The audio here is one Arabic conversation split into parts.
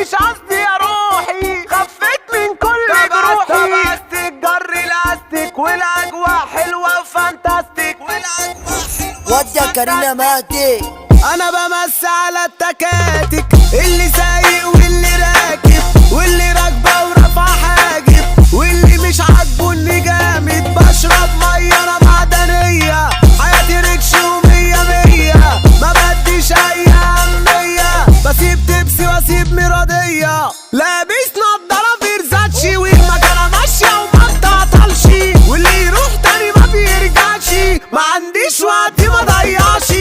مش قصدي يا روحي، خفيت من كل جروحي. طبستك جري لاستيك والاجواء حلوه وفانتاستيك، ودي يا كارينا مهدي. انا بمس على التكاتك، اللي سايق واللي راكب واللي راكبه ورافعه حاجب، واللي مش عاجبه اني جامد. بشرب ميه انا معدنيه، حياتي ريكش ومية مية، ما بديش اي اهميه، بسيب تبسي واسيب مرضيه. لابس نضاره فيرزاتشي والمكانه ماشيه وما بتعطلش، واللي يروح تاني ما بيرجعش. ما عنديش وقت ما ضيعش،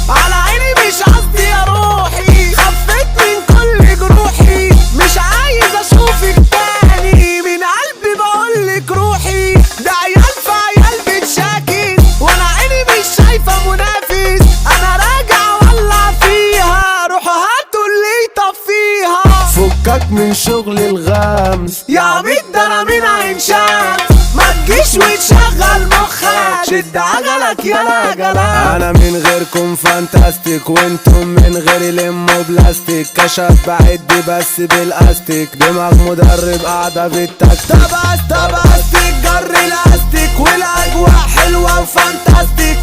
على عيني مش قصدي يا روحي، خفيت من كل جروحي. مش عايز اشوفك تاني، من قلبي بقولك روحي. ده عيال في عيال بتشاكس، وانا عيني مش شايفه منافس. انا راجع ولع فيها، روحوا هاتوا اللي يطفيها. فكك من شغل الغمز يا عميد، ده انا من عين شمس. ما تجيش وتشغل مخك، شد عجلك يا جلا. انا من غيركم فانتاستيك، وانتم من غيري لموا بلاستيك. كشف بعد بس بالاستيك، دماغ مدرب قاعده بالتكتيك. طبستك جري لاستيك والاجواء حلوه وفانتاستيك.